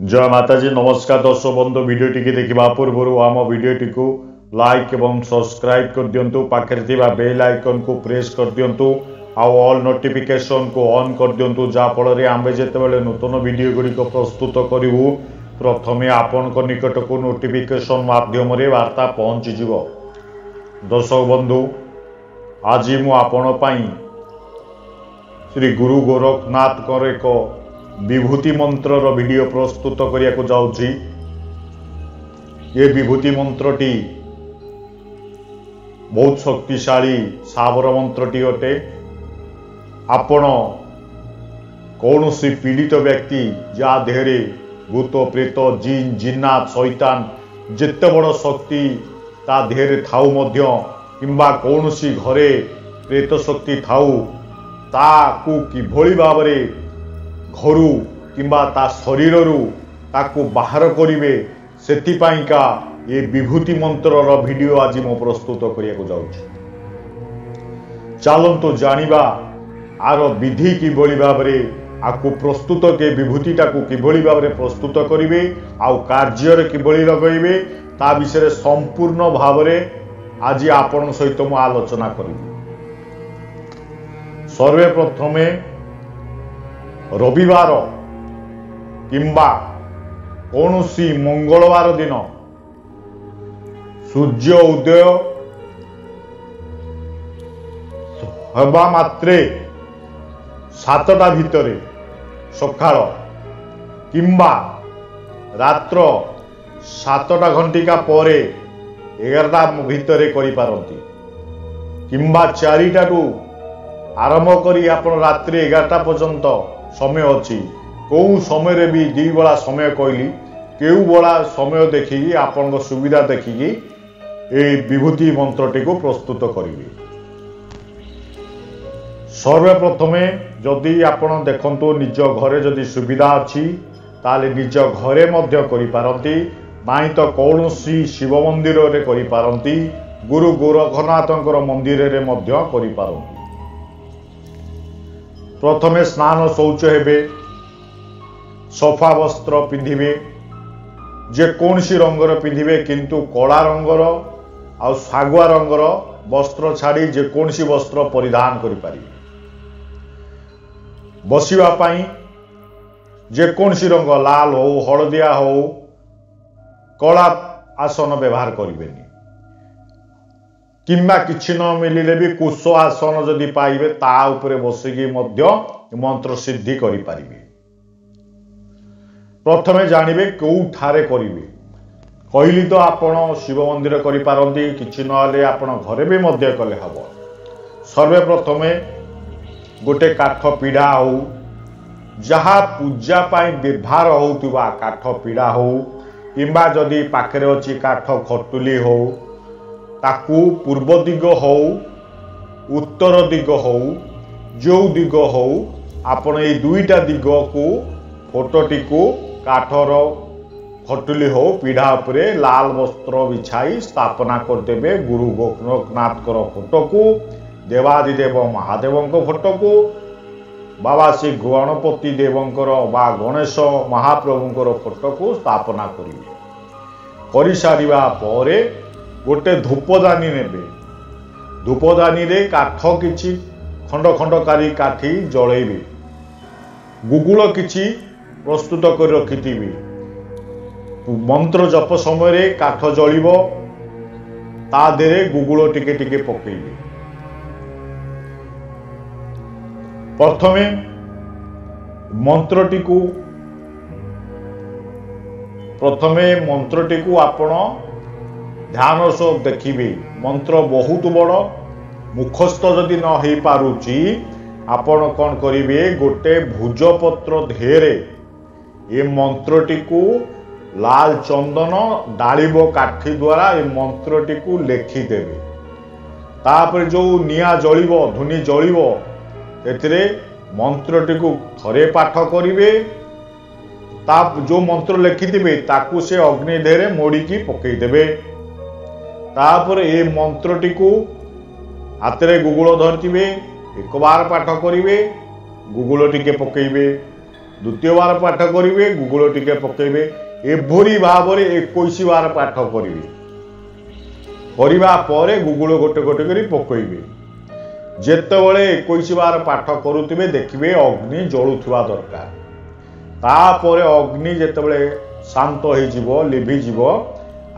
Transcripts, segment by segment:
जय माताजी नमस्कार दर्शक बंधु वीडियोटी की देखा पूर्व आम वीडियोटी को लाइक एवं सब्सक्राइब कर दिंतु पाखे बेल आइकन को प्रेस कर दिंतु आउ ऑल नोटिफिकेशन को ऑन कर दिंतु जहाँफल आम जिते नूतन वीडियो गुड़िक प्रस्तुत करूँ प्रथमे आपण निकट को नोटिफिकेशन माध्यम वार्ता पहुँचीज। दर्शक बंधु आज मुझे श्री गुरु गोरखनाथ एक विभूति मंत्र वीडियो प्रस्तुत करने को जाऊँगी। ये विभूति मंत्रटी बहुत शक्तिशाली साबर मंत्रटी अटे। आपण कौन सी पीड़ित व्यक्ति जा देहरे भूत प्रेत जिन जिन्नात शैतान जिते बड़ शक्ति ता देहरे थाऊ मध्य किंबा कौन सी घरे प्रेत शक्ति थाऊ ताकू किभली भाव घरू किंबा ता शरीर ताकू बाहर करिवे सेतिपाइका ये विभूति मंत्र वीडियो आज मो प्रस्तुत करने को जाऊँ। चलतु जानिबा आर विधि किभली भाव आपको प्रस्तुत के विभूतिटा को किभली भाव प्रस्तुत करिवे आउ कार्य किभली लगेबे ता विषय संपूर्ण भाव आज आपण सहित मु आलोचना करी। सर्वप्रथमे रविवार किंबा कौन सी मंगलवार दिन सूर्य उदय हवा मात्रे 7टा भितरे सकाळ किंबा रात्र 7टा घंटिका परे 11टा भितरे करि पारंती किंबा 4टारू आरंभ करी आपण रात्रि 11टा पर्यंत समय अच्छी कौ समय भी दी बेला समय कहली केउ बेला समय देखिकी आपण सुविधा देखिकी ए विभूति मंत्रटी को प्रस्तुत करेंगे। सर्वप्रथमे जदि आपण देखंतु निज घरे जदि सुविधा अच्छी ताले निज घरे मध्य करि पारंती नाई तो कौन सी शिव मंदिर रे करि पारंती गुरु गोरखनाथंकर मंदिर रे मध्य करि पारंती। प्रथमे स्नान शौच हेबे सफा वस्त्र पिंधिबे जेकोसी रंगर पिंधिबे किंतु कला रंगर आ सागुआ रंगर वस्त्र छाड़ी जेकोसी वस्त्र परिधान करि पारिबे। बसिबा पई जेकोसी रंग लाल हो हलदिया हो कला आसन व्यवहार करिबेनी किंबा किछि न मिलिले भी कुश आसन जदि पाइबे ता उपरे बसिकी मध्य मंत्र सिद्धि करि पारिबे। प्रथमे जानिबे कोठारे करिवे कहली तो आपण शिव मंदिर करि पारंती किछि नले आपण घरे भी मध्य कले हबो। सर्वप्रथमे गोटे काठ पीढ़ा हो जहा पूजा पाई व्यवहार होउतबा काठ पीढ़ा हो किंबा जदि पाखरे अछि काठ खटुली हो ताकू पूर्व दिग हो उत्तर दिग हो जो दिग हो आपण ए दुईटा दिग को फोटोटी को काठर खटुली हो पीढ़ा उपरे लाल वस्त्र बिछाई स्थापना करदेवे। गुरु गोरखनाथ फोटो को देवादिदेव महादेव फोटो को बाबा श्री गणपति देवंकर बा गणेश महाप्रभुंकर फोटो को स्थापना करिवे। करि सारिबा परे गोटे धूपदानी नेबे धूपदानी रे काठ किछि खंड खंड कारी काठी जळेबे गुगुल किछि प्रस्तुत कर रखिथिबे मंत्र जप समय रे काठ जळिबो ता देरे गुगुल टिके टिके पकेइबे। प्रथमे मंत्रटी को आपण ध्यान सह देखिए मंत्र बहुत बड़ मुखस्थ जदि न हो पारुची आपण कौन करिवे गोटे भुजपत्र धेरे ये मंत्रटी को लाल चंदन डालिब काठी द्वारा ये मंत्रटी को लेखिदेवे। तापर जो निया जलिब धुनी जलिब एथिरे मंत्रटी को थरे पाठ करिवे ता जो मंत्र लेखिथिबे ताकू से अग्नि धेरे मोड़ीकी पकईदेवे। तापर ए मंत्रटी को हाथ में गुगुल धरथिबे एक बार पाठ करिवे गुगुल टिके पकेइबे द्वितीय बार पाठ करेंगे गुगुल टिके पकेबे एभरी भाव 21 बार पाठ करेंगे करबा परे गुगुल गोटे गोटे करी पकेबे जेतेबेले 21 बार पाठ करुथिबे देखिबे अग्नि जळुथुवा दरकार तापरे अग्नि जेतेबेले शांत हो जिवो लिभि जिवो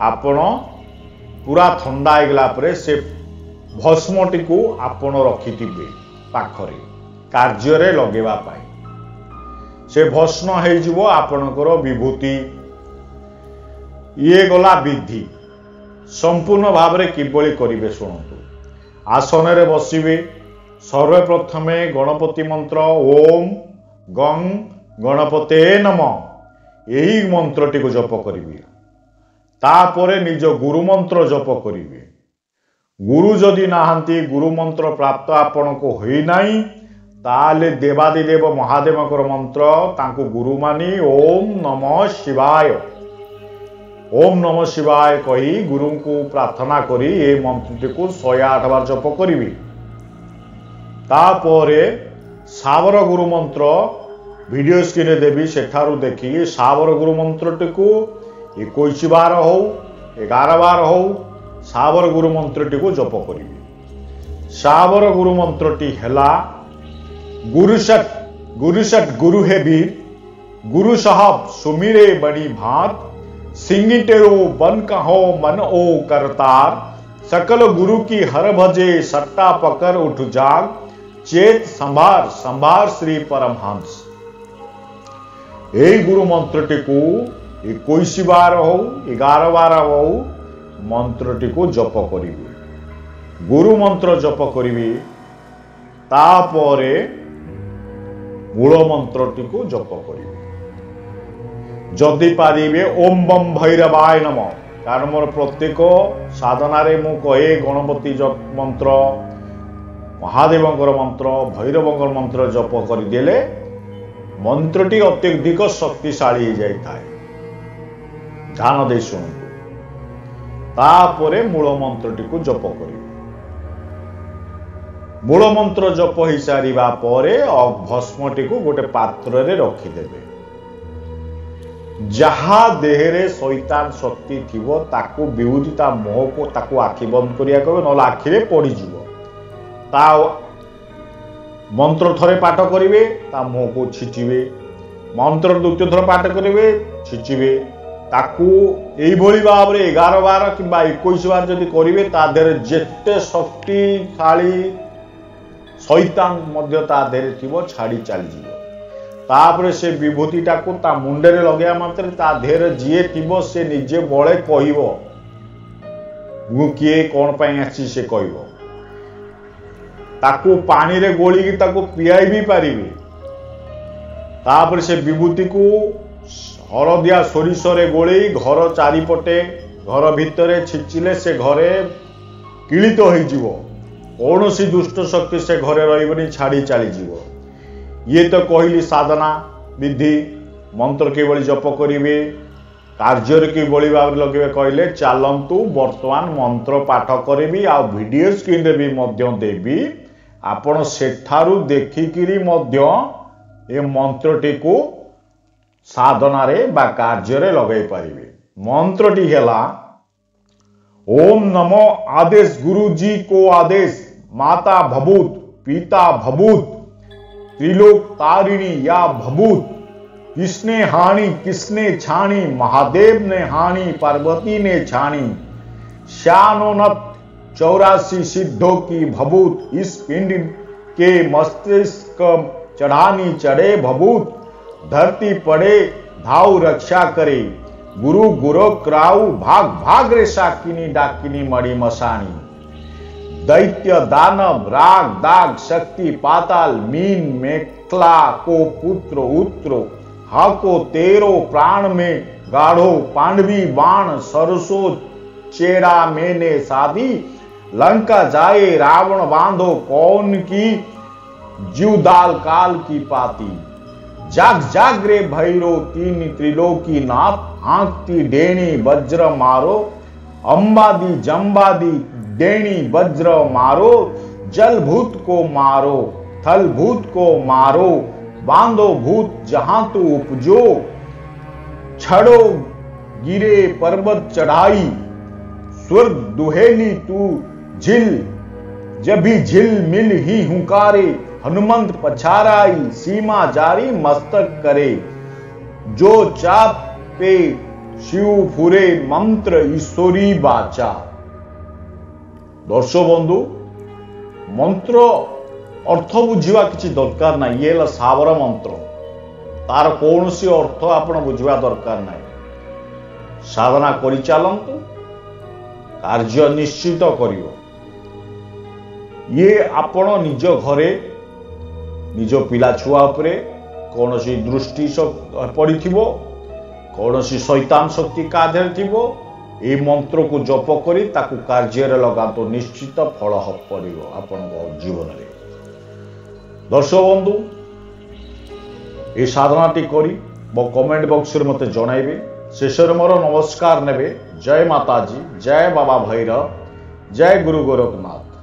आपण पूरा ठंडा होगला परे से भस्मटी को आपण रखिथिबे पाखरे कार्य रे लगेवा पाई से भस्म हो जिवो आपणकर विभूति ये गला विधि संपूर्ण भाव में किभली करिवे शुणु आसन रे बसिबे सर्वप्रथम गणपति मंत्र ओम गं गणपते नमः यही मंत्रटी को जप करिवे तापरे निज गुरु मंत्र जप करिवे गुरु जदि नाहांती गुरु मंत्र प्राप्त आपण को होई नाही ताले देवादिदेव महादेवकर मंत्र तांको गुरु मानी ओम नमः शिवाय कही गुरु को प्रार्थना करी ये मंत्रटी को 108 बार जप करी तापरे सावर गुरु मंत्र वीडियो स्क्रीन देवी सेठारु देखी सावर गुरु मंत्रटी को 21 बार हो 11 बार हो सावर गुरु मंत्रटी को जप करी सावर गुरु मंत्रटी हैला गुरुसट गुरु है वीर गुरु साहब सुमिरे बड़ी भात सिंगिटेरो बन कहो मन ओ करतार सकल गुरु की हर भजे सट्टा पकर उठ जाग चेत संभार संभार श्री परमहंस यही गुरु मंत्रटी को 21 बार हो 11 बार हो मंत्रटी को जप करिवे गुरु मंत्र जप करिवे तापरे मूल मंत्रटी को जप करिवे जदि पारिबे ओम बम भैरवाय नमः कारण मोर प्रत्येक साधना रे मु कहे गणपति जप मंत्र महादेवंकर मंत्र भैरवंकर मंत्र जप करदेले मंत्रटी अत्यधिक शक्तिशाली हो जाए ध्यान दे शुणु तापरे मूल मंत्रटी को जप करिवे मूल मंत्र जप हो सारिबा परे भस्मटी को गोटे पात्र रे रखिदेबे जहा देहरे शैतान शक्ति थिवो ताकू विभूतिता मोह को ताकू आखि बंद करिया कहबे नला आखिरे पड़ी जिवो ता मंत्र थरे पाठ करिवे ता मोह को छिचिवे मंत्र द्वितीय थर पाठ करिवे छिचिवे ताकू एई भली भाव रे 11 बार किबा 21 बार जदी करिवे ता देहरे जेते शक्तिशाली शैतान मध्य ता देहरे थिवो छाड़ी चली जिवो तापर से विभूतिटा को ता मुंडे रे लगेया मात्र ता देहरे जिए थिवो से निजे बळे कहिवो मु किए कोन पई आसी से कहिवो ताकू पानी रे गोली की ताकू पियाई भी पारिबे तापर से विभूति को हरदिया सोरिष रे गोली घर चारिपटे घर भितरे छिचिले से घरे किलित होई जिवो कौनसी दुष्ट शक्ति से घरे रहिबनी छाड़ी चली जिवो ये तो कहली साधना विधि मंत्र किभली जप करिवे कार्य किभली भाव लगे कहले चलंतु वर्तमान मंत्र पाठ करी आ वीडियो स्क्रीन रे भी मध्य देवी आपण सेठारु देखिकिरी मध्य ए मंत्रटी को साधना रे बा कार्य रे लगे पारिबे मंत्रटी हैला ओम नमो आदेश गुरु जी को आदेश माता भभूत पिता भभूत त्रिलोक तारिणी या भभूत किसने हानि किसने छाणी महादेव ने हानि पार्वती ने छाणी श्यानोनत 84 सिद्धों की भभूत इस पिंड के मस्तिष्क चढ़ानी चढ़े भभूत धरती पड़े धाव रक्षा करे गुरु गुरु क्राउ भाग भाग रे शाकिनी डाकिनी मणि मसानी दैत्य दानव राग दाग शक्ति पाताल मीन मेखला को पुत्र उत्र हाको तेरो प्राण में गाढ़ो पांडवी बाण सरसो चेड़ा मैंने साधी लंका जाए रावण बांधो कौन की जीवदाल काल की पाती जाग जाग रे भैरो तीन त्रिलोकी नाथ आंखती डेणी वज्र मारो अंबादी जंबादी डेणी वज्र मारो जल भूत को मारो थल भूत को मारो बांधो भूत जहां तो उपजो, छड़ो गिरे पर्वत चढ़ाई, स्वर्ग दुहेली तू झिल, जब भी झिल मिल ही हुंकारे, हनुमंत पछाराई सीमा जारी मस्तक करे, जो चाप पे शिव फुरे मंत्र ईश्वरी बाचा। दर्शक बंधु, मंत्र अर्थ बुझा किसी दरकार ना, ये सावर मंत्र, तार कौन सी अर्थ आपण बुझा दरकार ना। साधना करि चलंतु, कार्य निश्चित करियो। ये आपण निज घरे निज पिला छुआ उपरे कौन सी दृष्टि पड़ी, कौन सी शैतान शक्ति काधे थी, ये मंत्र को जप करी ताकू कार्य लगा तो निश्चित फल पड़ो आपण जीवन में। दर्शक बंधु, ये साधनाटी करी मो कमेंट बॉक्स रे मते जणाइबे। शेष मोर नमस्कार नेबे। जय माताजी, जय बाबा भैरव, जय गुरु गोरखनाथ।